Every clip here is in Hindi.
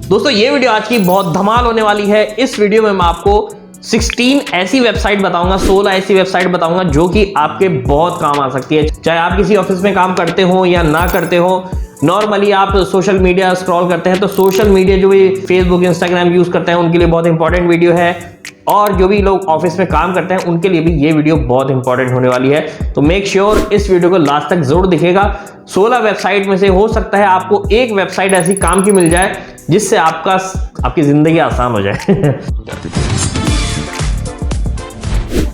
दोस्तों ये वीडियो आज की बहुत धमाल होने वाली है। इस वीडियो में मैं आपको 16 ऐसी वेबसाइट बताऊंगा, 16 ऐसी वेबसाइट बताऊंगा जो कि आपके बहुत काम आ सकती है। चाहे आप किसी ऑफिस में काम करते हो या ना करते हो, नॉर्मली आप सोशल मीडिया स्क्रॉल करते हैं तो सोशल मीडिया जो भी फेसबुक इंस्टाग्राम यूज करते हैं उनके लिए बहुत इंपॉर्टेंट वीडियो है, और जो भी लोग ऑफिस में काम करते हैं उनके लिए भी ये वीडियो बहुत इंपॉर्टेंट होने वाली है। तो मेक श्योर इस वीडियो को लास्ट तक जरूर दिखेगा। 16 वेबसाइट में से हो सकता है आपको एक वेबसाइट ऐसी काम की मिल जाए जिससे आपकी जिंदगी आसान हो जाए।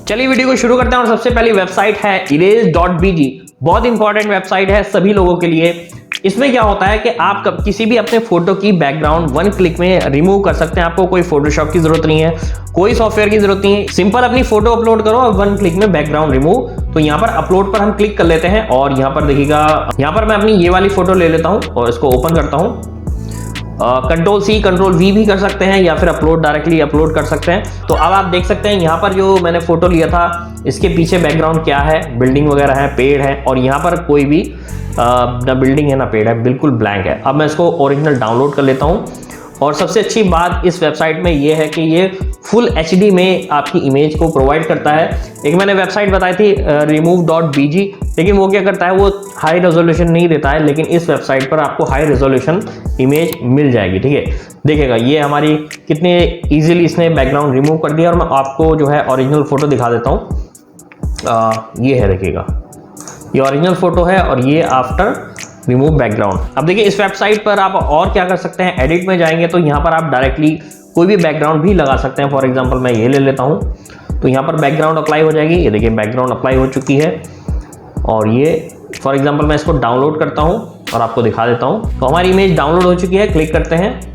चलिए वीडियो को शुरू करते हैं और सबसे पहली वेबसाइट है erase.bg। बहुत इंपॉर्टेंट वेबसाइट है सभी लोगों के लिए। इसमें क्या होता है कि आप किसी भी अपने फोटो की बैकग्राउंड वन क्लिक में रिमूव कर सकते हैं। आपको कोई फोटोशॉप की जरूरत नहीं है, कोई सॉफ्टवेयर की जरूरत नहीं है। सिंपल अपनी फोटो अपलोड करो और वन क्लिक में बैकग्राउंड रिमूव। तो यहाँ पर अपलोड पर हम क्लिक कर लेते हैं और यहाँ पर देखिएगा, यहाँ पर मैं अपनी ये वाली फोटो ले लेता हूँ और इसको ओपन करता हूँ। Ctrl+C Ctrl+V भी कर सकते हैं या फिर अपलोड डायरेक्टली अपलोड कर सकते हैं। तो अब आप देख सकते हैं यहाँ पर जो मैंने फोटो लिया था इसके पीछे बैकग्राउंड क्या है, बिल्डिंग वगैरह है, पेड़ है, और यहाँ पर कोई भी ना बिल्डिंग है ना पेड़ है, बिल्कुल ब्लैंक है। अब मैं इसको ओरिजिनल डाउनलोड कर लेता हूँ। और सबसे अच्छी बात इस वेबसाइट में ये है कि ये फुल HD में आपकी इमेज को प्रोवाइड करता है। एक मैंने वेबसाइट बताई थी remove.bg, लेकिन वो क्या करता है, वो हाई रेजोल्यूशन नहीं देता है, लेकिन इस वेबसाइट पर आपको हाई रेजोल्यूशन इमेज मिल जाएगी। ठीक है, देखिएगा ये हमारी कितने इजीली इसने बैकग्राउंड रिमूव कर दिया। और मैं आपको जो है ओरिजिनल फोटो दिखा देता हूँ। ये है, देखिएगा ये ओरिजिनल फोटो है और ये आफ्टर रिमूव बैकग्राउंड। अब देखिए इस वेबसाइट पर आप और क्या कर सकते हैं, एडिट में जाएंगे तो यहाँ पर आप डायरेक्टली कोई भी बैकग्राउंड भी लगा सकते हैं। फॉर एग्जांपल मैं ये ले लेता हूँ तो यहाँ पर बैकग्राउंड अप्लाई हो जाएगी। ये देखिए बैकग्राउंड अप्लाई हो चुकी है। और ये फॉर एग्जांपल मैं इसको डाउनलोड करता हूँ और आपको दिखा देता हूँ। तो हमारी इमेज डाउनलोड हो चुकी है, क्लिक करते हैं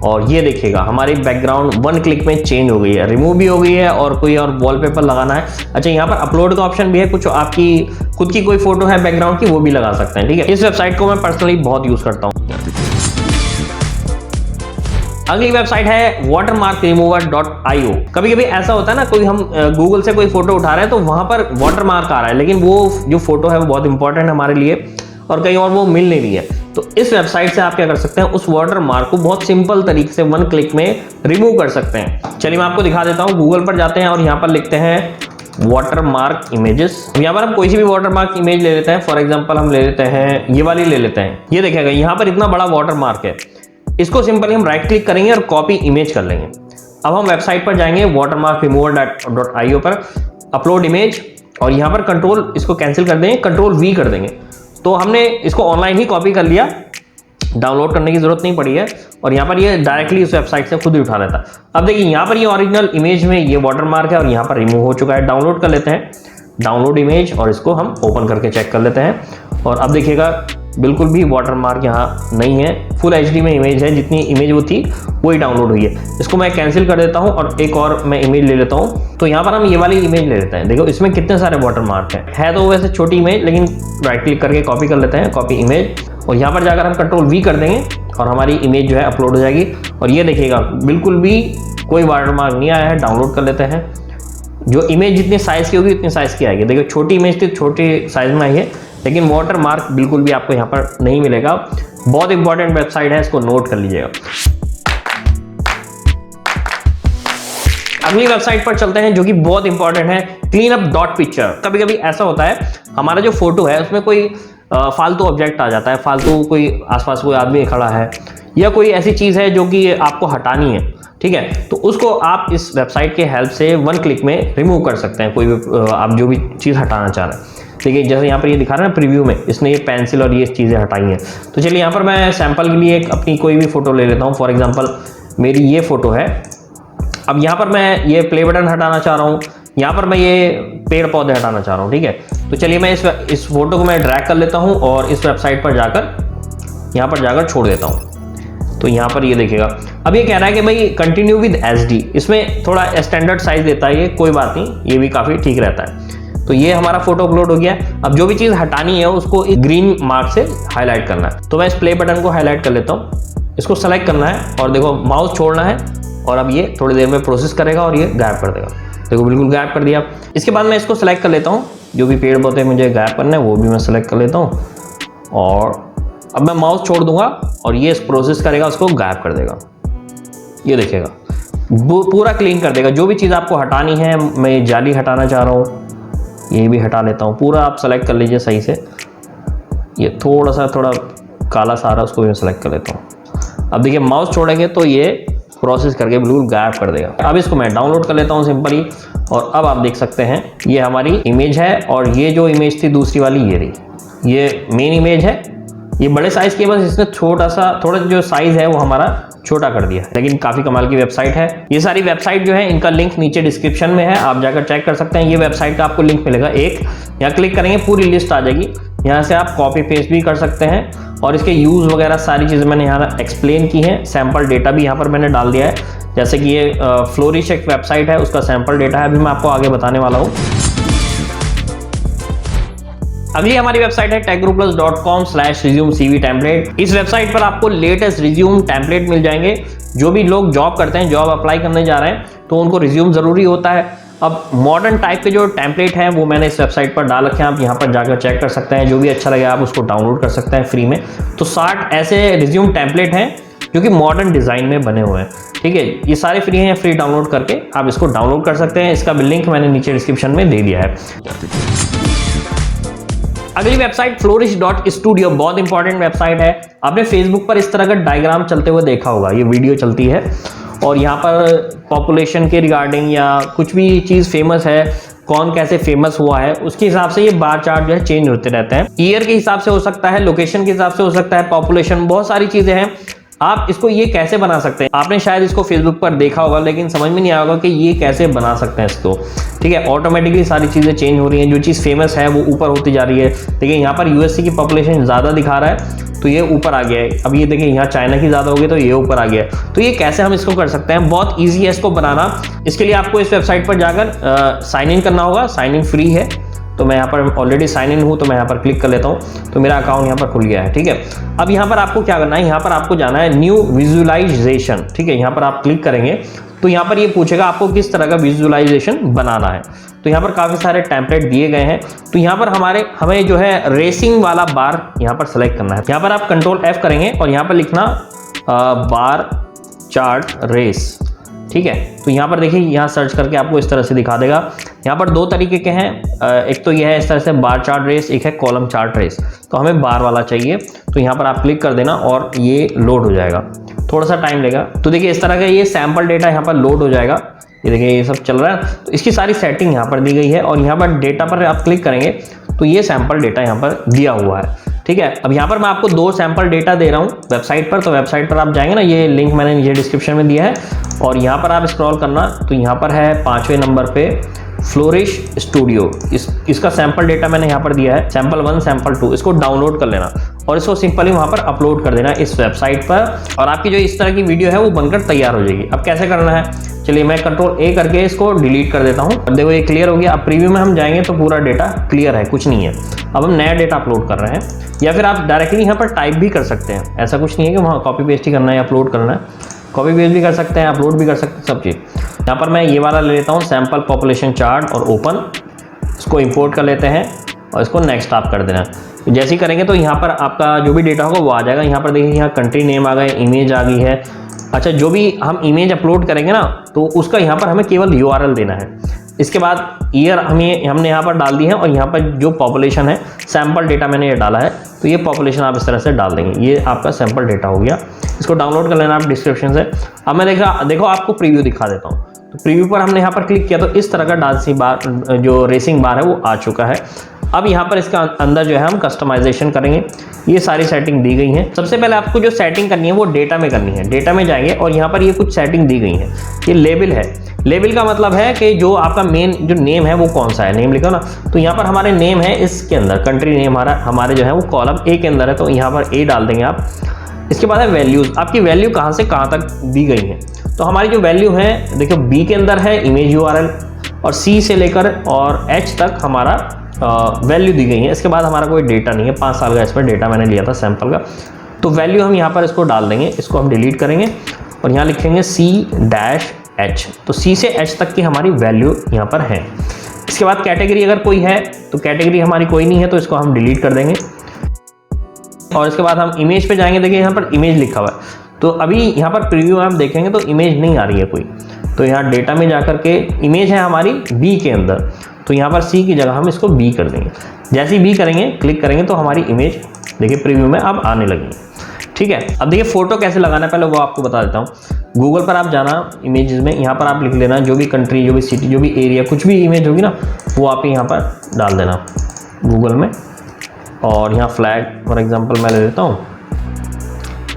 और ये देखिएगा हमारी बैकग्राउंड वन क्लिक में चेंज हो गई है, रिमूव भी हो गई है। और कोई और वॉलपेपर लगाना है, अच्छा यहाँ पर अपलोड का ऑप्शन भी है। कुछ आपकी खुद की कोई फोटो है बैकग्राउंड की, वो भी लगा सकते हैं। ठीक है, इस वेबसाइट को मैं पर्सनली बहुत यूज करता हूँ। अगली वेबसाइट है watermarkremover.io। कभी कभी ऐसा होता है ना, कोई हम गूगल से कोई फोटो उठा रहे हैं तो वहां पर वाटरमार्क आ रहा है, लेकिन वो जो फोटो है वो बहुत इंपॉर्टेंट है हमारे लिए और कहीं और वो मिल नहीं रही है। तो इस वेबसाइट से आप क्या कर सकते हैं, उस वाटरमार्क को बहुत सिंपल तरीके से वन क्लिक में रिमूव कर सकते हैं। चलिए मैं आपको दिखा देता हूँ। गूगल पर जाते हैं और यहाँ पर लिखते हैं वाटरमार्क इमेजेस। यहाँ पर हम कोई सी भी वाटरमार्क इमेज ले लेते हैं। फॉर एग्जाम्पल हम ले लेते हैं ये वाली ले लेते हैं। ये देखिएगा यहाँ पर इतना बड़ा वाटरमार्क है, इसको सिंपली हम राइट क्लिक करेंगे और कॉपी इमेज कर लेंगे। अब हम वेबसाइट पर जाएंगे watermarkremover.io पर, अपलोड इमेज, और यहाँ पर कंट्रोल इसको कैंसिल कर देंगे, Ctrl+V कर देंगे। तो हमने इसको ऑनलाइन ही कॉपी कर लिया, डाउनलोड करने की जरूरत नहीं पड़ी है। और यहाँ पर ये डायरेक्टली उस वेबसाइट से खुद ही उठा लेता है। अब देखिए यहाँ पर ये ओरिजिनल इमेज में ये वाटरमार्क है और यहाँ पर रिमूव हो चुका है। डाउनलोड कर लेते हैं, डाउनलोड इमेज, और इसको हम ओपन करके चेक कर लेते हैं। और अब देखिएगा बिल्कुल भी वाटरमार्क यहाँ नहीं है, फुल HD में इमेज है, जितनी इमेज वो थी वही डाउनलोड हुई है। इसको मैं कैंसिल कर देता हूँ और एक और मैं इमेज ले लेता हूँ। तो यहाँ पर हम ये वाली इमेज ले लेते हैं। देखो इसमें कितने सारे वाटरमार्क हैं, है तो वैसे छोटी इमेज, लेकिन राइट क्लिक करके कॉपी कर लेते हैं, कॉपी इमेज, और यहाँ पर जाकर हम Ctrl+V कर देंगे और हमारी इमेज जो है अपलोड हो जाएगी। और ये देखिएगा बिल्कुल भी कोई वाटरमार्क नहीं आया है। डाउनलोड कर लेते हैं। जो इमेज जितनी साइज की होगी उतनी साइज की आएगी। देखो छोटी इमेज थी, छोटी साइज में आई है, लेकिन वाटरमार्क बिल्कुल भी आपको यहाँ पर नहीं मिलेगा। बहुत इंपॉर्टेंट वेबसाइट है, इसको नोट कर लीजिएगा। अगली वेबसाइट पर चलते हैं जो कि बहुत इंपॉर्टेंट है, cleanup.picture। कभी कभी ऐसा होता है हमारा जो फोटो है उसमें कोई फालतू ऑब्जेक्ट आ जाता है, फालतू कोई आसपास कोई आदमी खड़ा है या कोई ऐसी चीज है जो कि आपको हटानी है। ठीक है, तो उसको आप इस वेबसाइट के हेल्प से वन क्लिक में रिमूव कर सकते हैं, कोई भी आप जो भी चीज़ हटाना चाह रहे हैं। देखिए जैसे यहाँ पर ये दिखा रहा है ना प्रीव्यू में, इसने ये पेंसिल और ये चीज़ें हटाई हैं। तो चलिए यहाँ पर मैं सैंपल के लिए एक अपनी कोई भी फोटो ले लेता हूँ। फॉर एग्जांपल मेरी ये फोटो है। अब यहाँ पर मैं ये प्ले बटन हटाना चाह रहा हूँ, यहाँ पर मैं ये पेड़ पौधे हटाना चाह रहा हूँ। ठीक है, तो चलिए मैं इस फोटो को मैं ड्रैग कर लेता हूँ और इस वेबसाइट पर यहाँ पर जाकर छोड़ देता हूँ। तो यहाँ पर ये देखिएगा, अब ये कह रहा है कि भाई कंटिन्यू विद SD। इसमें थोड़ा स्टैंडर्ड साइज देता है, ये कोई बात नहीं, ये भी काफ़ी ठीक रहता है। तो ये हमारा फोटो अपलोड हो गया। अब जो भी चीज़ हटानी है उसको एक ग्रीन मार्क से हाईलाइट करना है। तो मैं इस प्ले बटन को हाईलाइट कर लेता हूँ, इसको सेलेक्ट करना है और देखो माउस छोड़ना है और अब ये थोड़ी देर में प्रोसेस करेगा और ये गायब कर देगा। देखो बिल्कुल गायब कर दिया। इसके बाद मैं इसको सेलेक्ट कर लेता हूँ, जो भी पेड़ पौधे मुझे गायब करना है वो भी मैं सेलेक्ट कर लेता हूँ और अब मैं माउस छोड़ दूंगा और ये प्रोसेस करेगा, उसको गायब कर देगा। ये देखिएगा वो पूरा क्लीन कर देगा। जो भी चीज़ आपको हटानी है, मैं जाली हटाना चाह रहा हूँ, ये भी हटा लेता हूँ। पूरा आप सेलेक्ट कर लीजिए सही से। ये थोड़ा काला सा आ रहा है, उसको भी मैं सेलेक्ट कर लेता हूँ। अब देखिए माउस छोड़ेंगे तो ये प्रोसेस करके बिल्कुल गायब कर देगा। अब इसको मैं डाउनलोड कर लेता हूँ सिंपली, और अब आप देख सकते हैं ये हमारी इमेज है, और ये जो इमेज थी दूसरी वाली ये रही, ये मेन इमेज है। ये बड़े साइज़ की, बस इसने थोड़ा जो साइज़ है वो हमारा छोटा कर दिया है, लेकिन काफ़ी कमाल की वेबसाइट है। ये सारी वेबसाइट जो है इनका लिंक नीचे डिस्क्रिप्शन में है, आप जाकर चेक कर सकते हैं। ये वेबसाइट का आपको लिंक मिलेगा एक, यहाँ क्लिक करेंगे पूरी लिस्ट आ जाएगी। यहाँ से आप कॉपी पेस्ट भी कर सकते हैं, और इसके यूज़ वगैरह सारी चीज़ें मैंने यहाँ एक्सप्लेन की हैं। सैम्पल डेटा भी यहाँ पर मैंने डाल दिया है, जैसे कि ये फ्लोरिश एक वेबसाइट है, उसका सैम्पल डेटा है, अभी मैं आपको आगे बताने वाला हूँ। अगली हमारी वेबसाइट है techgroupplus.com/resume-cv टेम्पलेट। इस वेबसाइट पर आपको लेटेस्ट रिज्यूम टेम्पलेट मिल जाएंगे। जो भी लोग जॉब करते हैं, जॉब अप्लाई करने जा रहे हैं, तो उनको रिज्यूम ज़रूरी होता है। अब मॉडर्न टाइप के जो टेम्पलेट हैं वो मैंने इस वेबसाइट पर डाल रखे हैं, आप यहाँ पर जाकर चेक कर सकते हैं। जो भी अच्छा लगे आप उसको डाउनलोड कर सकते हैं फ्री में। तो 60 ऐसे रिज्यूम टेम्पलेट हैं जो कि मॉडर्न डिज़ाइन में बने हुए हैं, ठीक है। ये सारे फ्री हैं, फ्री डाउनलोड करके आप इसको डाउनलोड कर सकते हैं। इसका भी लिंक मैंने नीचे डिस्क्रिप्शन में दे दिया है। अगली वेबसाइट flourish.studio, बहुत इंपॉर्टेंट वेबसाइट है। आपने फेसबुक पर इस तरह का डायग्राम चलते हुए देखा होगा, ये वीडियो चलती है, और यहाँ पर पॉपुलेशन के रिगार्डिंग या कुछ भी चीज़ फेमस है, कौन कैसे फेमस हुआ है, उसके हिसाब से ये बार चार्ट जो है चेंज होते रहते हैं। ईयर के हिसाब से हो सकता है, लोकेशन के हिसाब से हो सकता है, पॉपुलेशन, बहुत सारी चीज़ें हैं। आप इसको ये कैसे बना सकते हैं, आपने शायद इसको फेसबुक पर देखा होगा, लेकिन समझ में नहीं आया होगा कि ये कैसे बना सकते हैं इसको, ठीक है। ऑटोमेटिकली सारी चीज़ें चेंज हो रही हैं, जो चीज़ फेमस है वो ऊपर होती जा रही है। देखिए यहाँ पर यूएसए की पॉपुलेशन ज़्यादा दिखा रहा है, तो ये ऊपर आ गया है। अब ये देखिए यहाँ चाइना की ज़्यादा होगी, तो ये ऊपर आ गया है। तो ये कैसे हम इसको कर सकते हैं, बहुत ईजी है इसको बनाना। इसके लिए आपको इस वेबसाइट पर जाकर साइन इन करना होगा। साइन इन फ्री है, तो मैं यहाँ पर ऑलरेडी साइन इन हूँ, तो मैं यहाँ पर क्लिक कर लेता हूँ, तो मेरा अकाउंट यहाँ पर खुल गया है, ठीक है। अब यहाँ पर आपको क्या करना है, यहाँ पर आपको जाना है न्यू विजुअलाइजेशन, ठीक है। यहाँ पर आप क्लिक करेंगे तो यहाँ पर ये पूछेगा आपको किस तरह का विजुअलाइजेशन बनाना है। तो यहाँ पर काफ़ी सारे टेम्पलेट दिए गए हैं। तो यहाँ पर हमें जो है रेसिंग वाला बार यहाँ पर सेलेक्ट करना है। यहाँ पर आप कंट्रोल F करेंगे और यहाँ पर लिखना बार चार्ट रेस, ठीक है। तो यहाँ पर देखिए, यहाँ सर्च करके आपको इस तरह से दिखा देगा। यहाँ पर दो तरीके के हैं, एक तो यह है इस तरह से बार चार्ट रेस, एक है कॉलम चार्ट रेस। तो हमें बार वाला चाहिए, तो यहाँ पर आप क्लिक कर देना और ये लोड हो जाएगा, थोड़ा सा टाइम लेगा। तो देखिए इस तरह का ये सैम्पल डेटा यहाँ पर लोड हो जाएगा। ये देखिए ये सब चल रहा है, तो इसकी सारी सेटिंग यहाँ पर दी गई है, और यहाँ पर डेटा पर आप क्लिक करेंगे तो ये सैम्पल डेटा यहाँ पर दिया हुआ है, ठीक है। अब यहाँ पर मैं आपको 2 सैम्पल डेटा दे रहा हूँ वेबसाइट पर। तो वेबसाइट पर आप जाएंगे ना, ये लिंक मैंने नीचे डिस्क्रिप्शन में दिया है, और यहाँ पर आप स्क्रॉल करना, तो यहाँ पर है 5वें नंबर पे फ्लोरिश स्टूडियो। इसका सैम्पल डेटा मैंने यहाँ पर दिया है, सैम्पल 1, सैम्पल 2। इसको डाउनलोड कर लेना और इसको सिंपली वहाँ पर अपलोड कर देना इस वेबसाइट पर, और आपकी जो इस तरह की वीडियो है वो बनकर तैयार हो जाएगी। अब कैसे करना है, चलिए मैं कंट्रोल A करके इसको डिलीट कर देता हूँ। अब देखो ये क्लियर हो गया। अब प्रीव्यू में हम जाएंगे तो पूरा डेटा क्लियर है, कुछ नहीं है। अब हम नया डेटा अपलोड कर रहे हैं, या फिर आप डायरेक्टली यहाँ पर टाइप भी कर सकते हैं। ऐसा कुछ नहीं है कि वहाँ कॉपी पेस्ट ही करना है या अपलोड करना है, कॉपी पेस्ट भी कर सकते हैं, अपलोड भी कर सकते हैं, सब चीज़। यहाँ पर मैं ये वाला ले लेता हूँ, सैम्पल पॉपुलेशन चार्ट, और ओपन, इसको इंपोर्ट कर लेते हैं और इसको नेक्स्ट आप कर देना। तो जैसे ही करेंगे तो यहाँ पर आपका जो भी डेटा होगा वो आ जाएगा। यहाँ पर देखिए यहाँ कंट्री नेम आ गए, इमेज आ गई है। अच्छा, जो भी हम इमेज अपलोड करेंगे ना, तो उसका यहाँ पर हमें केवल URL देना है। इसके बाद ईयर हमने यहाँ पर डाल दी है, और यहाँ पर जो पॉपुलेशन है, सैम्पल डेटा मैंने ये डाला है, तो ये पॉपुलेशन आप इस तरह से डाल देंगे। ये आपका सैम्पल डेटा हो गया। इसको डाउनलोड कर लेना आप डिस्क्रिप्शन से। अब मैं देखो आपको प्रीव्यू दिखा देता हूँ। तो प्रीव्यू पर हमने यहाँ पर क्लिक किया, तो इस तरह का डांसिंग बार, जो रेसिंग बार है वो आ चुका है। अब यहाँ पर इसका अंदर जो है हम कस्टमाइजेशन करेंगे। ये सारी सेटिंग दी गई हैं। सबसे पहले आपको जो सेटिंग करनी है वो डेटा में करनी है। डेटा में जाएंगे और यहाँ पर ये कुछ सेटिंग दी गई है। ये लेबल है। लेबल का मतलब है कि जो आपका मेन जो नेम है वो कौन सा है, नेम लिखो ना। तो यहाँ पर हमारे नेम है, इसके अंदर कंट्री नेम हमारे जो है वो कॉलम A के अंदर है, तो यहाँ पर A डाल देंगे आप। इसके बाद है वैल्यूज़, आपकी वैल्यू कहाँ से कहाँ तक दी गई है। तो हमारी जो वैल्यू है, देखो B के अंदर है इमेज URL, और C से लेकर और H तक हमारा वैल्यू दी गई है। इसके बाद हमारा कोई डेटा नहीं है, 5 साल का इसमें डेटा मैंने लिया था सैंपल का। तो वैल्यू हम यहाँ पर इसको डाल देंगे, इसको हम डिलीट करेंगे और यहाँ लिखेंगे C-H। तो C से H तक की हमारी वैल्यू यहाँ पर है। इसके बाद कैटेगरी अगर कोई है, तो कैटेगरी हमारी कोई नहीं है, तो इसको हम डिलीट कर देंगे। और इसके बाद हम इमेज पे जाएंगे। देखिए यहाँ पर इमेज लिखा हुआ है, तो अभी यहाँ पर प्रीव्यू में आप देखेंगे तो इमेज नहीं आ रही है कोई। तो यहाँ डेटा में जाकर के इमेज है हमारी बी के अंदर, तो यहाँ पर सी की जगह हम इसको बी कर देंगे। जैसे ही बी करेंगे, क्लिक करेंगे तो हमारी इमेज देखिए प्रीव्यू में अब आने लगी। ठीक है, अब देखिए फोटो कैसे लगाना है पहले वो आपको बता देता हूँ। गूगल पर आप जाना, इमेजेस में यहाँ पर आप लिख लेना जो भी कंट्री, जो भी सिटी, जो भी एरिया, कुछ भी इमेज होगी ना वो आप यहाँ पर डाल देना गूगल में। और यहाँ फ्लैग फॉर एग्जांपल मैं ले लेता हूँ,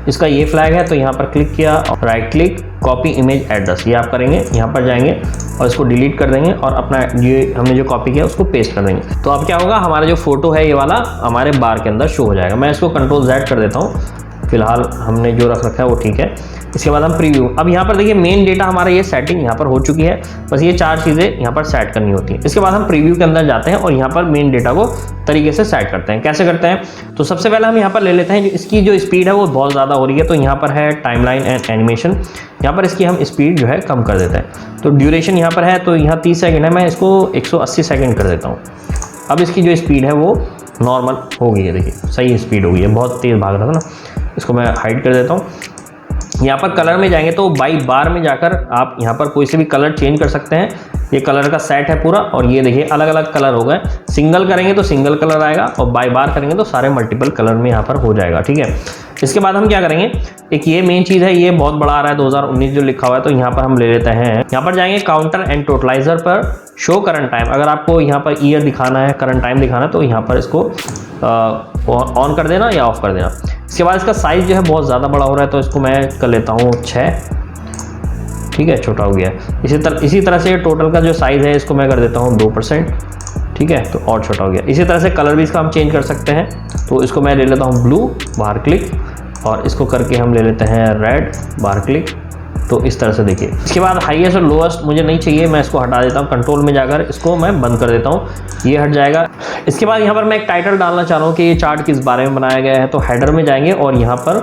इसका ये फ्लैग है, तो यहाँ पर क्लिक किया, right click, copy image address, ये आप करेंगे। यहाँ पर जाएंगे और इसको डिलीट कर देंगे और अपना ये हमने जो कॉपी किया उसको पेस्ट कर देंगे। तो अब क्या होगा, हमारा जो फोटो है ये वाला हमारे बार के अंदर शो हो जाएगा। मैं इसको कंट्रोल Z कर देता हूँ, फिलहाल हमने जो रख रखा है वो ठीक है। इसके बाद हम प्रीव्यू, अब यहाँ पर देखिए मेन डेटा हमारा ये सेटिंग यहाँ पर हो चुकी है, बस ये 4 चीज़ें यहाँ पर सेट करनी होती हैं। इसके बाद हम प्रीव्यू के अंदर जाते हैं और यहाँ पर मेन डेटा को तरीके से सेट करते हैं। कैसे करते हैं, तो सबसे पहले हम यहाँ पर ले लेते हैं, इसकी जो स्पीड है वो बहुत ज़्यादा हो रही है, तो यहाँ पर है टाइमलाइन एंड एनिमेशन, यहाँ पर इसकी हम स्पीड जो है कम कर देते हैं। तो ड्यूरेशन यहाँ पर है, तो यहाँ 30 सेकेंड है, मैं इसको 180 सेकेंड कर देता हूँ। अब इसकी जो स्पीड है वो नॉर्मल हो गई है, देखिए सही स्पीड हो गई है, बहुत तेज़ भाग रहा था ना, इसको मैं हाइड कर देता हूँ। यहाँ पर कलर में जाएंगे तो बाई बार में जाकर आप यहाँ पर कोई से भी कलर चेंज कर सकते हैं। ये कलर का सेट है पूरा, और ये देखिए अलग अलग कलर हो गए। सिंगल करेंगे तो सिंगल कलर आएगा और बाई बार करेंगे तो सारे मल्टीपल कलर में यहाँ पर हो जाएगा। ठीक है, इसके बाद हम क्या करेंगे, एक ये मेन चीज़ है, ये बहुत बड़ा आ रहा है 2019 जो लिखा हुआ है, तो यहाँ पर हम ले लेते हैं। यहाँ पर जाएंगे काउंटर एंड टोटलाइजर पर, शो करंट टाइम। अगर आपको यहाँ पर ईयर दिखाना है, करंट टाइम दिखाना है, तो यहाँ पर इसको ऑन कर देना या ऑफ कर देना। इसके बाद इसका साइज़ जो है बहुत ज़्यादा बड़ा हो रहा है, तो इसको मैं कर लेता हूँ 6। ठीक है, छोटा हो गया। इसी तरह से टोटल का जो साइज़ है इसको मैं कर देता हूँ 2%। ठीक है, तो और छोटा हो गया। इसी तरह से कलर भी इसका हम चेंज कर सकते हैं, तो इसको मैं ले लेता हूँ ब्लू, बाहर क्लिक, और इसको करके हम ले लेते हैं रेड, बाहर क्लिक। तो इस तरह से देखिए। इसके बाद हाईएस्ट और लोएस्ट मुझे नहीं चाहिए, मैं इसको हटा देता हूँ, कंट्रोल में जाकर इसको मैं बंद कर देता हूँ, ये हट जाएगा। इसके बाद यहाँ पर मैं एक टाइटल डालना चाह रहा हूँ कि ये चार्ट किस बारे में बनाया गया है, तो हेडर में जाएंगे और यहाँ पर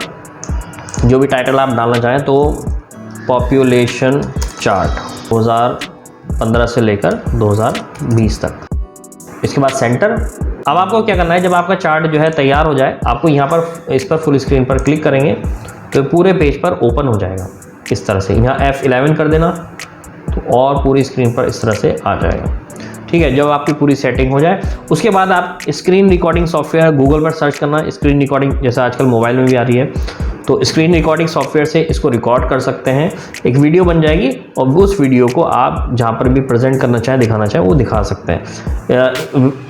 जो भी टाइटल आप डालना चाहें, तो पॉपुलेशन चार्ट 2015 से लेकर 2020 तक। इसके बाद सेंटर। अब आपको क्या करना है, जब आपका चार्ट जो है तैयार हो जाए, आपको यहाँ पर इस पर फुल स्क्रीन पर क्लिक करेंगे तो पूरे पेज पर ओपन हो जाएगा इस तरह से। यहाँ F11 कर देना तो और पूरी स्क्रीन पर इस तरह से आ जाएगा। ठीक है, जब आपकी पूरी सेटिंग हो जाए उसके बाद आप स्क्रीन रिकॉर्डिंग सॉफ्टवेयर गूगल पर सर्च करना, स्क्रीन रिकॉर्डिंग जैसे आजकल मोबाइल में भी आ रही है, तो स्क्रीन रिकॉर्डिंग सॉफ्टवेयर से इसको रिकॉर्ड कर सकते हैं। एक वीडियो बन जाएगी और उस वीडियो को आप जहाँ पर भी प्रेजेंट करना चाहें, दिखाना चाहें, वो दिखा सकते हैं।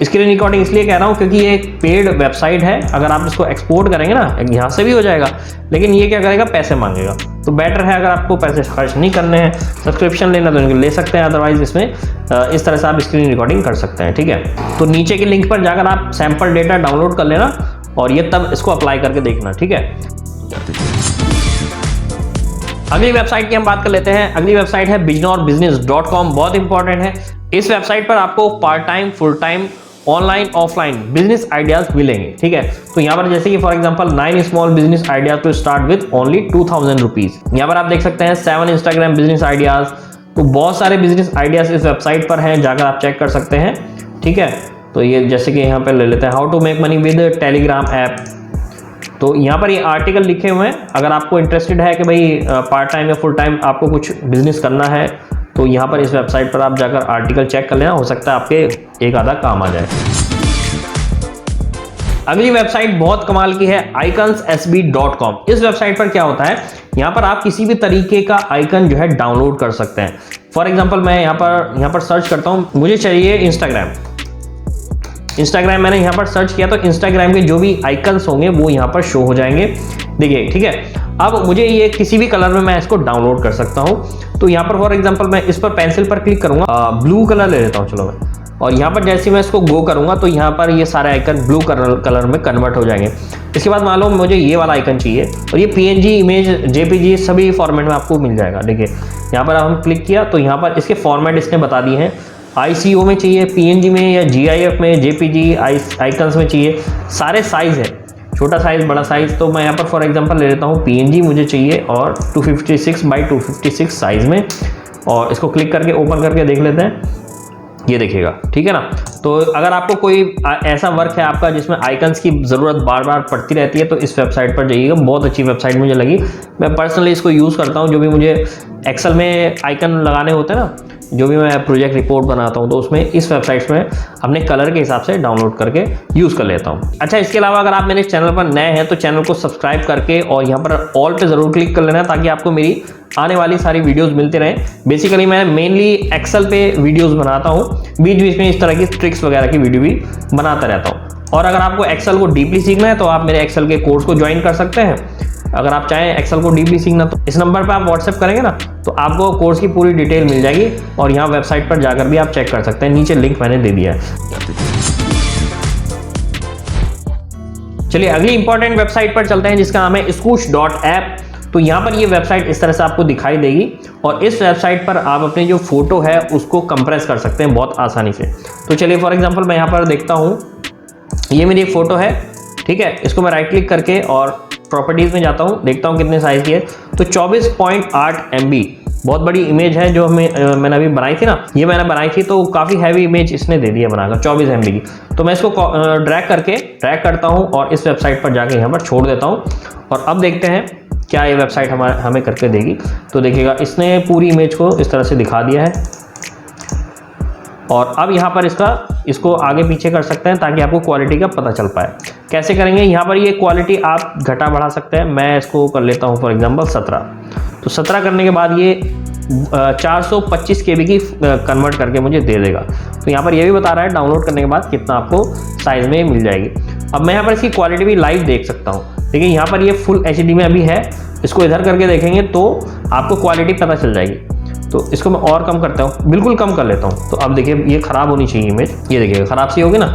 स्क्रीन रिकॉर्डिंग इसलिए कह रहा हूँ क्योंकि ये एक पेड वेबसाइट है, अगर आप इसको एक्सपोर्ट करेंगे ना यहाँ से भी हो जाएगा, लेकिन ये क्या करेगा, पैसे मांगेगा। तो बेटर है अगर आपको पैसे खर्च नहीं करने हैं, सब्सक्रिप्शन लेना तो ले सकते हैं, अदरवाइज इसमें इस तरह से आप स्क्रीन रिकॉर्डिंग कर सकते हैं। ठीक है, तो नीचे के लिंक पर जाकर आप सैंपल डेटा डाउनलोड कर लेना और ये तब इसको अप्लाई करके देखना। ठीक है, अगली वेबसाइट की हम बात कर लेते हैं। अगली वेबसाइट है biznorbusiness.com, बहुत इंपॉर्टेंट है। इस वेबसाइट पर आपको part time, full time, online, offline business ideas मिलेंगे। ठीक है, तो यहाँ पर जैसे कि for example 9 small business ideas to start with only 2000 rupees. यहाँ पर आप देख सकते हैं 7 इंस्टाग्राम बिजनेस आइडियाज। तो बहुत सारे बिजनेस आइडियाज इस वेबसाइट पर हैं, जाकर आप चेक कर सकते हैं। ठीक है, तो ये जैसे कि यहाँ पर ले लेते हैं how to make money with Telegram app. तो यहाँ पर ये आर्टिकल लिखे हुए हैं, अगर आपको इंटरेस्टेड है कि भाई पार्ट टाइम या फुल टाइम आपको कुछ बिजनेस करना है, तो यहाँ पर इस वेबसाइट पर आप जाकर आर्टिकल चेक कर लेना, हो सकता है आपके एक आधा काम आ जाए। अगली वेबसाइट बहुत कमाल की है iconsSB.com। इस वेबसाइट पर क्या होता है, यहाँ पर आप किसी भी तरीके का आइकन जो है डाउनलोड कर सकते हैं। फॉर एग्जाम्पल मैं यहाँ पर सर्च करता हूँ, मुझे चाहिए इंस्टाग्राम मैंने यहाँ पर सर्च किया तो इंस्टाग्राम के जो भी आइकन्स होंगे वो यहाँ पर शो हो जाएंगे। देखिए, ठीक है, अब मुझे ये किसी भी कलर में मैं इसको डाउनलोड कर सकता हूँ। तो यहाँ पर फॉर एग्जांपल मैं इस पर पेंसिल पर क्लिक करूँगा, ब्लू कलर ले लेता हूँ चलो मैं, और यहाँ पर जैसे मैं इसको गो करूँगा तो यहाँ पर ये सारे आइकन ब्लू कलर में कन्वर्ट हो जाएंगे। इसके बाद मान लो मुझे ये वाला आइकन चाहिए और ये PNG, इमेज, JPG सभी फॉर्मेट में आपको मिल जाएगा। देखिए, यहाँ पर हम क्लिक किया तो यहाँ पर इसके फॉर्मेट इसने बता दिए हैं, ICO में चाहिए, PNG में या GIF में, JPG आइकन्स में चाहिए, सारे साइज़ है, छोटा साइज़, बड़ा साइज़। तो मैं यहाँ पर फॉर एग्जांपल ले लेता हूँ PNG मुझे चाहिए और 256 बाई 256 साइज़ में, और इसको क्लिक करके ओपन करके देख लेते हैं। ये देखिएगा, ठीक है ना। तो अगर आपको कोई ऐसा वर्क है आपका जिसमें आइकन्स की ज़रूरत बार बार पड़ती रहती है तो इस वेबसाइट पर जाइएगा, बहुत अच्छी वेबसाइट मुझे लगी। मैं पर्सनली इसको यूज़ करता हूँ, जो भी मुझे एक्सेल में आइकन लगाने होते हैं ना, जो भी मैं प्रोजेक्ट रिपोर्ट बनाता हूँ तो उसमें इस वेबसाइट में अपने कलर के हिसाब से डाउनलोड करके यूज़ कर लेता हूँ। अच्छा, इसके अलावा अगर आप मेरे चैनल पर नए हैं तो चैनल को सब्सक्राइब करके और यहाँ पर ऑल पे ज़रूर क्लिक कर लेना, ताकि आपको मेरी आने वाली सारी वीडियोस मिलते रहें। बेसिकली मैं मेनली एक्सेल पे वीडियोस बनाता हूँ, बीच बीच में इस तरह की ट्रिक्स वगैरह की वीडियो भी बनाता रहता हूँ। और अगर आपको एक्सेल को डीपली सीखना है तो आप मेरे एक्सेल के कोर्स को ज्वाइन कर सकते हैं। अगर आप चाहें एक्सेल को डीपली सीखना तो इस नंबर पर आप व्हाट्सएप करेंगे ना तो आपको कोर्स की पूरी डिटेल मिल जाएगी, और यहाँ वेबसाइट पर जाकर भी आप चेक कर सकते हैं, नीचे लिंक मैंने दे दिया है। चलिए अगली इंपॉर्टेंट वेबसाइट पर चलते हैं जिसका नाम है scooch.app। तो यहाँ पर ये वेबसाइट इस तरह से आपको दिखाई देगी, और इस वेबसाइट पर आप अपने जो फोटो है उसको कंप्रेस कर सकते हैं बहुत आसानी से। तो चलिए फॉर एग्जांपल मैं यहाँ पर देखता हूँ, ये मेरी एक फोटो है, ठीक है। इसको मैं राइट क्लिक करके और प्रॉपर्टीज में जाता हूँ, देखता हूँ कितने साइज की है। तो 24.8 MB बहुत बड़ी इमेज है जो मैंने अभी बनाई थी ना, ये मैंने बनाई थी, तो काफ़ी हैवी इमेज इसने दे दी है बनाकर 24 MB की। तो मैं इसको ड्रैग करता हूँ और इस वेबसाइट पर जाके यहाँ पर छोड़ देता हूँ, और अब देखते हैं क्या ये वेबसाइट हमें करके देगी। तो देखिएगा इसने पूरी इमेज को इस तरह से दिखा दिया है, और अब यहाँ पर इसको आगे पीछे कर सकते हैं ताकि आपको क्वालिटी का पता चल पाए। कैसे करेंगे, यहाँ पर ये क्वालिटी आप घटा बढ़ा सकते हैं। मैं इसको कर लेता हूँ फॉर एग्जांपल 17। तो 17 करने के बाद ये 425 KB की कन्वर्ट करके मुझे दे देगा। तो यहाँ पर ये भी बता रहा है डाउनलोड करने के बाद कितना आपको साइज़ में मिल जाएगी। अब मैं यहाँ पर इसकी क्वालिटी भी लाइव देख सकता हूँ। देखिए यहाँ पर ये फुल HD में अभी है, इसको इधर करके देखेंगे तो आपको क्वालिटी पता चल जाएगी। तो इसको मैं और कम करता हूँ, बिल्कुल कम कर लेता हूँ। तो अब देखिए ये ख़राब होनी चाहिए इमेज, ये देखिएगा ख़राब सी होगी ना।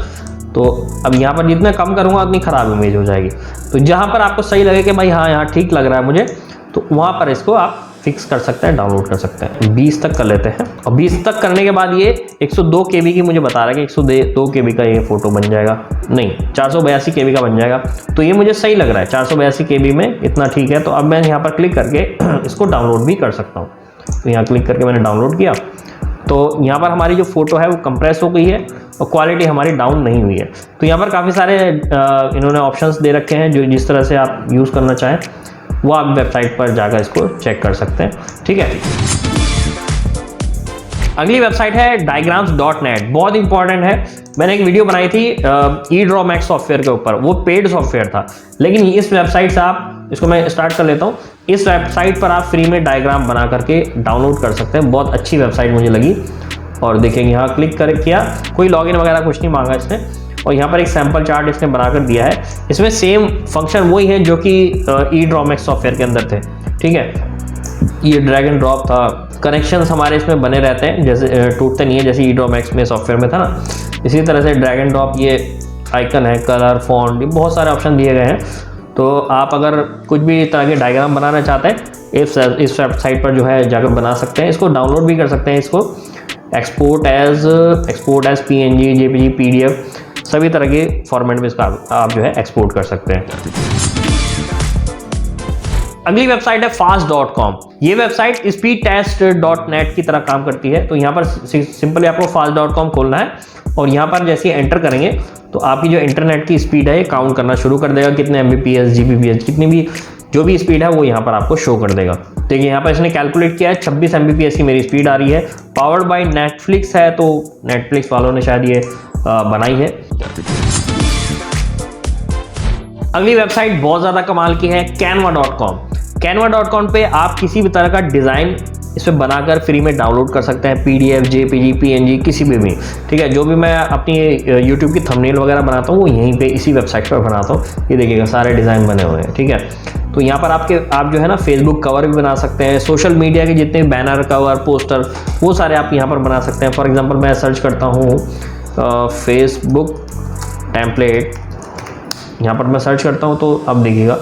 तो अब यहाँ पर जितना कम करूँगा उतनी ख़राब इमेज हो जाएगी। तो जहाँ पर आपको सही लगे कि भाई हाँ यहाँ ठीक लग रहा है मुझे, तो वहाँ पर इसको आप फिक्स कर सकते हैं, डाउनलोड कर सकते हैं। 20 तक कर लेते हैं, और 20 तक करने के बाद ये 102 KB की मुझे बता रहा है कि 102 KB का ये फ़ोटो बन जाएगा, नहीं 482 KB का बन जाएगा। तो ये मुझे सही लग रहा है, 482 KB में इतना ठीक है। तो अब मैं यहाँ पर क्लिक करके इसको डाउनलोड भी कर सकता हूँ। तो यहाँ क्लिक करके मैंने डाउनलोड किया, तो यहाँ पर हमारी जो फोटो है वो कंप्रेस हो गई है और क्वालिटी हमारी डाउन नहीं हुई है। तो यहाँ पर काफ़ी सारे इन्होंने ऑप्शंस दे रखे हैं, जो जिस तरह से आप यूज़ करना चाहें वो आप वेबसाइट पर जाकर इसको चेक कर सकते हैं, ठीक है। अगली वेबसाइट है diagrams.net, बहुत इंपॉर्टेंट है। मैंने एक वीडियो बनाई थी eDrawMax सॉफ्टवेयर के ऊपर, वो पेड सॉफ्टवेयर था, लेकिन इस वेबसाइट से आप, इसको मैं स्टार्ट कर लेता हूँ। इस वेबसाइट पर आप फ्री में डायग्राम बना करके डाउनलोड कर सकते हैं, बहुत अच्छी वेबसाइट मुझे लगी। और देखेंगे यहाँ क्लिक कर किया, कोई लॉगिन वगैरह कुछ नहीं मांगा इसने, और यहाँ पर एक सैम्पल चार्ट इसने बनाकर दिया है। इसमें सेम फंक्शन वही है जो कि eDrawMax सॉफ्टवेयर के अंदर थे, ठीक है। ये ड्रैग एंड ड्रॉप था, कनेक्शंस हमारे इसमें बने रहते हैं, जैसे टूटते नहीं है जैसे eDrawMax में सॉफ्टवेयर में था ना, इसी तरह से ड्रैग एंड ड्रॉप, ये आइकन है, कलर, फॉन्ट, ये बहुत सारे ऑप्शन दिए गए हैं। तो आप अगर कुछ भी तरह के डायग्राम बनाना चाहते हैं इस वेबसाइट पर जो है जाकर बना सकते हैं। इसको डाउनलोड भी कर सकते हैं, इसको export as PNG, JPG, PDF सभी तरह के फॉर्मेट में इसका आप जो है एक्सपोर्ट कर सकते हैं। अगली वेबसाइट है fast.com। ये वेबसाइट speedtest.net की तरह काम करती है। तो यहाँ पर सिंपली आपको fast.com खोलना है, और यहाँ पर जैसे एंटर करेंगे तो आपकी जो इंटरनेट की स्पीड है ये काउंट करना शुरू कर देगा, कितने MBPS, GBPS, कितनी भी जो भी स्पीड है वो यहाँ पर आपको शो कर देगा। देखिए यहाँ पर इसने कैलकुलेट किया है, 26 MBPS की मेरी स्पीड आ रही है। पावर्ड बाय नेटफ्लिक्स है, तो नेटफ्लिक्स वालों ने शायद ये बनाई है। अगली वेबसाइट बहुत ज़्यादा कमाल की है, canva.com। canva.com पे आप किसी भी तरह का डिज़ाइन इस पर बनाकर फ्री में डाउनलोड कर सकते हैं, PDF, JPG, PNG, किसी भी, ठीक है। जो भी मैं अपनी YouTube की थंबनेल वगैरह बनाता हूँ वो यहीं पे इसी वेबसाइट पर बनाता हूँ। ये देखिएगा सारे डिज़ाइन बने हुए हैं, ठीक है। तो यहाँ पर आप जो है ना फेसबुक कवर भी बना सकते हैं, सोशल मीडिया के जितने बैनर, कवर, पोस्टर, वो सारे आप यहाँ पर बना सकते हैं। फॉर एग्जाम्पल मैं सर्च करता हूँ फेसबुक टेम्पलेट, यहाँ पर मैं सर्च करता हूँ, तो अब देखिएगा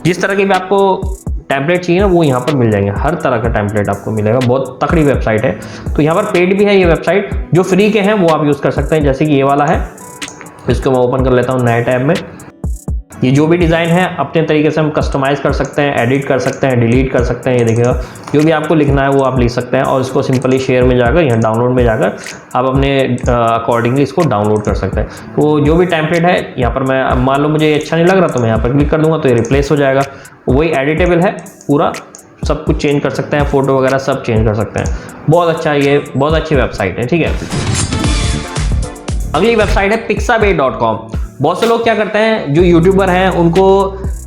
जिस तरह की भी आपको टेम्पलेट चाहिए ना वो यहाँ पर मिल जाएंगे, हर तरह का टेम्पलेट आपको मिलेगा। बहुत तकड़ी वेबसाइट है। तो यहाँ पर पेड भी है ये वेबसाइट, जो फ्री के हैं वो आप यूज़ कर सकते हैं, जैसे कि ये वाला है। इसको मैं ओपन कर लेता हूँ नए टैब में। ये जो भी डिज़ाइन है अपने तरीके से हम कस्टमाइज़ कर सकते हैं, एडिट कर सकते हैं, डिलीट कर सकते हैं। ये देखिएगा, जो भी आपको लिखना है वो आप लिख सकते हैं और इसको सिंपली शेयर में जाकर यहाँ डाउनलोड में जाकर आप अपने अकॉर्डिंगली इसको डाउनलोड कर सकते हैं। तो जो भी टेम्पलेट है यहाँ पर मैं मान लो मुझे अच्छा नहीं लग रहा तो मैं यहाँ पर क्लिक कर दूंगा तो ये रिप्लेस हो जाएगा। वही एडिटेबल है, पूरा सब कुछ चेंज कर सकते हैं, फोटो वगैरह सब चेंज कर सकते हैं। बहुत अच्छा, ये बहुत अच्छी वेबसाइट है। ठीक है, अगली वेबसाइट है pixabay.com। बहुत से लोग क्या करते हैं, जो यूट्यूबर हैं उनको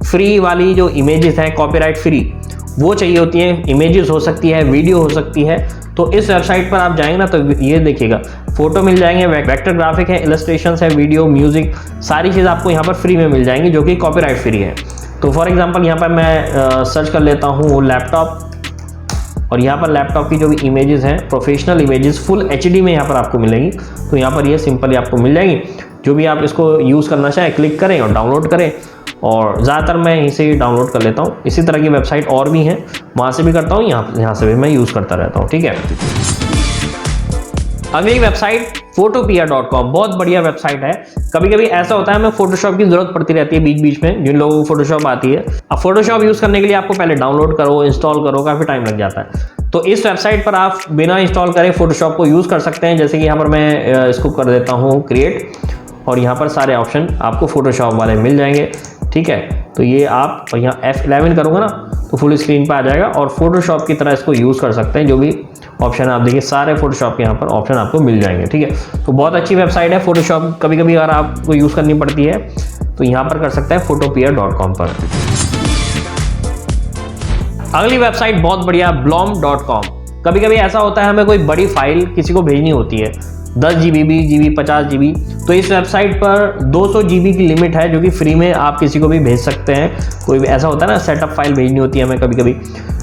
फ्री वाली जो इमेजेस हैं कॉपीराइट फ्री वो चाहिए होती हैं। इमेजेस हो सकती है, वीडियो हो सकती है। तो इस वेबसाइट पर आप जाएंगे ना तो ये देखिएगा, फोटो मिल जाएंगे, वेक्टर ग्राफिक है, इलस्ट्रेशंस है, वीडियो, म्यूजिक, सारी चीज़ आपको यहाँ पर फ्री में मिल जाएंगी जो कि कॉपीराइट फ्री है। तो फॉर एग्जांपल यहाँ पर मैं सर्च कर लेता हूँ लैपटॉप, और यहाँ पर लैपटॉप की जो भी इमेजेस हैं, प्रोफेशनल इमेजेस फुल HD में यहाँ पर आपको मिलेंगी। तो यहाँ पर ये सिंपली आपको मिल जाएगी। जो भी आप इसको यूज़ करना चाहें क्लिक करें और डाउनलोड करें, और ज़्यादातर मैं यहीं से डाउनलोड कर लेता हूँ। इसी तरह की वेबसाइट और भी हैं, वहाँ से भी करता हूँ, यहाँ से भी मैं यूज़ करता रहता हूँ। ठीक है, अगली वेबसाइट photopea.com। बहुत बढ़िया वेबसाइट है। कभी कभी ऐसा होता है हमें फोटोशॉप की जरूरत पड़ती रहती है बीच बीच में, जिन लोगों को फोटोशॉप आती है। अब फोटोशॉप यूज़ करने के लिए आपको पहले डाउनलोड करो, इंस्टॉल करो, काफ़ी टाइम लग जाता है। तो इस वेबसाइट पर आप बिना इंस्टॉल करे फोटोशॉप को यूज़ कर सकते हैं। जैसे कि यहाँ पर मैं इसको कर देता हूँ क्रिएट, और यहाँ पर सारे ऑप्शन आपको फोटोशॉप वाले मिल जाएंगे। ठीक है, तो ये आप यहाँ F11 करूँगा ना तो फुल स्क्रीन पर आ जाएगा और फोटोशॉप की तरह इसको यूज़ कर सकते हैं। जो भी ऑप्शन आप देखिए, सारे फोटोशॉप के यहाँ पर ऑप्शन आपको मिल जाएंगे। ठीक है, तो बहुत अच्छी वेबसाइट है फोटोशॉप। कभी कभी अगर आपको यूज़ करनी पड़ती है तो यहाँ पर कर सकते हैं photopea.com पर। अगली वेबसाइट बहुत बढ़िया, blom.com। कभी कभी ऐसा होता है हमें कोई बड़ी फाइल किसी को भेजनी होती है, 10 GB, 20 GB, 50 GB। तो इस वेबसाइट पर 200 GB की लिमिट है जो कि फ्री में आप किसी को भी भेज सकते हैं। कोई भी ऐसा होता है ना, सेटअप फाइल भेजनी होती है हमें कभी कभी,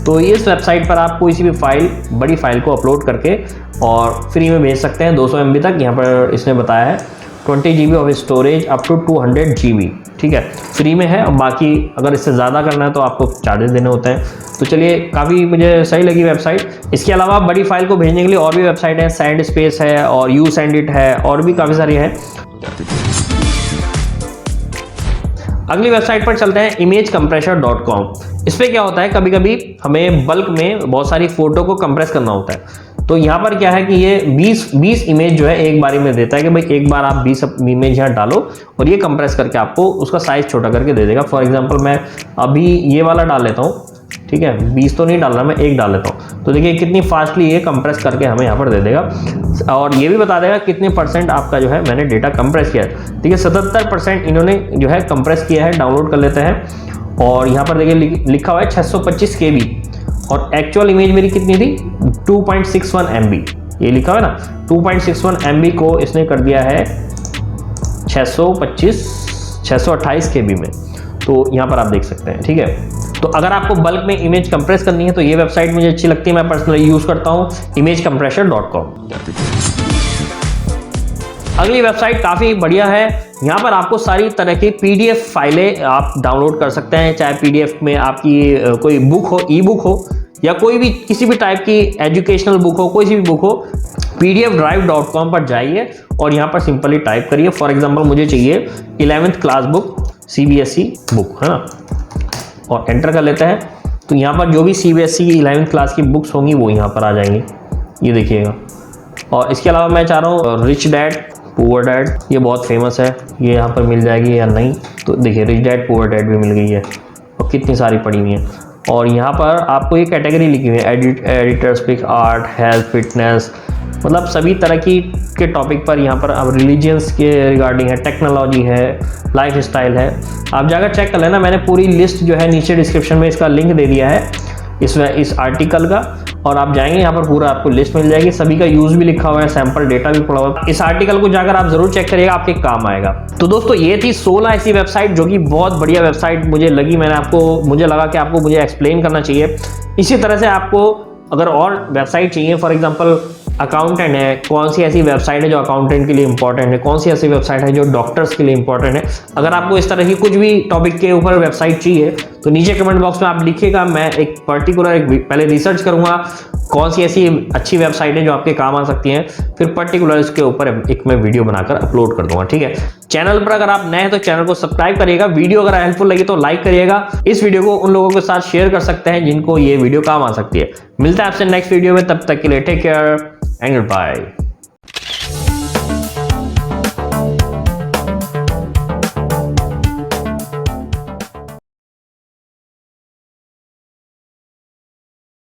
तो इस वेबसाइट पर आप कोई सी भी फाइल, बड़ी फाइल को अपलोड करके और फ्री में भेज सकते हैं 200 MB तक। यहाँ पर इसने बताया है 20 GB of storage up to 200 GB। ठीक है, फ्री में है। बाकी अगर इससे ज़्यादा करना है तो आपको चार्जेस देने होते हैं। तो चलिए, काफ़ी मुझे सही लगी वेबसाइट। इसके अलावा बड़ी फाइल को भेजने के लिए और भी वेबसाइट है, सेंड स्पेस है और यू सेंड इट है, और भी काफ़ी सारी है। अगली वेबसाइट पर चलते हैं, imagecompressor.com। इस पर क्या होता है, कभी कभी हमें बल्क में बहुत सारी फोटो को कंप्रेस करना होता है। तो यहाँ पर क्या है कि ये 20 इमेज जो है एक बारी में देता है कि भाई एक बार आप 20 इमेज यहाँ डालो और ये कंप्रेस करके आपको उसका साइज छोटा करके दे देगा। फॉर एग्जांपल मैं अभी ये वाला डाल लेता हूँ। ठीक है, 20 तो नहीं डाल रहा, मैं एक डाल लेता हूँ। तो देखिए कितनी फास्टली ये कंप्रेस करके हमें यहाँ पर दे देगा, और ये भी बता देगा कितने % आपका जो है मैंने डेटा कंप्रेस किया है। ठीक है, 77% इन्होंने जो है कंप्रेस किया है। डाउनलोड कर लेते हैं, और यहाँ पर देखिए लिखा हुआ है 625 KB, और एक्चुअल इमेज मेरी कितनी थी, 2.61 MB। ये लिखा हुआ है ना, 2.61 MB को इसने कर दिया है 628 KB में। तो यहाँ पर आप देख सकते हैं। ठीक है, तो अगर आपको बल्क में इमेज कंप्रेस करनी है तो ये वेबसाइट मुझे अच्छी लगती है, मैं पर्सनली यूज़ करता हूँ, imagecompressor.com। अगली वेबसाइट काफ़ी बढ़िया है। यहाँ पर आपको सारी तरह की PDF फाइलें आप डाउनलोड कर सकते हैं, चाहे PDF में आपकी कोई बुक हो, ई-बुक हो, या कोई भी किसी भी टाइप की एजुकेशनल बुक हो, कोई सी भी बुक हो, pdfdrive.com पर जाइए और यहाँ पर सिंपली टाइप करिए। फॉर एग्जांपल मुझे चाहिए 11th class book, CBSE book, है ना, और एंटर कर लेते हैं। तो यहाँ पर जो भी CBSE की 11th क्लास की बुक्स होंगी वो यहाँ पर आ जाएंगी, ये देखिएगा। और इसके अलावा मैं चाह रहा हूँ रिच डैड पुअर डैड, ये बहुत फेमस है, ये यहाँ पर मिल जाएगी या नहीं। तो देखिए रिच डैड पुअर डैड भी मिल गई है, और कितनी सारी पड़ी हुई हैं। और यहाँ पर आपको ये कैटेगरी लिखी हुई है, editor's pick, art, health, fitness, मतलब सभी तरह के टॉपिक पर यहाँ पर अब रिलीजियंस के रिगार्डिंग है, टेक्नोलॉजी है, लाइफ स्टाइल है। आप जाकर चेक कर लेना, मैंने पूरी लिस्ट जो है नीचे डिस्क्रिप्शन में इसका लिंक दे दिया है इस आर्टिकल का, और आप जाएंगे यहाँ पर पूरा आपको लिस्ट मिल जाएगी, सभी का यूज़ भी लिखा हुआ है, सैंपल डेटा भी पड़ा हुआ है। इस आर्टिकल को जाकर आप जरूर चेक करिएगा, आपके काम आएगा। तो दोस्तों ये थी 16 ऐसी वेबसाइट जो कि बहुत बढ़िया वेबसाइट मुझे लगी। मुझे लगा कि आपको मुझे एक्सप्लेन करना चाहिए। इसी तरह से आपको अगर और वेबसाइट चाहिए, फॉर एग्जांपल अकाउंटेंट है, कौन सी ऐसी वेबसाइट है जो अकाउंटेंट के लिए इंपॉर्टेंट है, कौन सी ऐसी वेबसाइट है जो डॉक्टर्स के लिए इंपॉर्टेंट है, अगर आपको इस तरह की कुछ भी टॉपिक के ऊपर वेबसाइट चाहिए तो नीचे कमेंट बॉक्स में आप लिखिएगा। मैं एक पर्टिकुलर पहले रिसर्च करूंगा कौन सी ऐसी अच्छी वेबसाइट है जो आपके काम आ सकती हैं, फिर पर्टिकुलर इसके ऊपर एक मैं वीडियो बनाकर अपलोड कर दूंगा। ठीक है, चैनल पर अगर आप नए हैं तो चैनल को सब्सक्राइब करिएगा, वीडियो अगर हेल्पफुल लगी तो लाइक करिएगा, इस वीडियो को उन लोगों के साथ शेयर कर सकते हैं जिनको ये वीडियो काम आ सकती है। मिलता है आपसे नेक्स्ट वीडियो में, तब तक के लिए take care and good bye.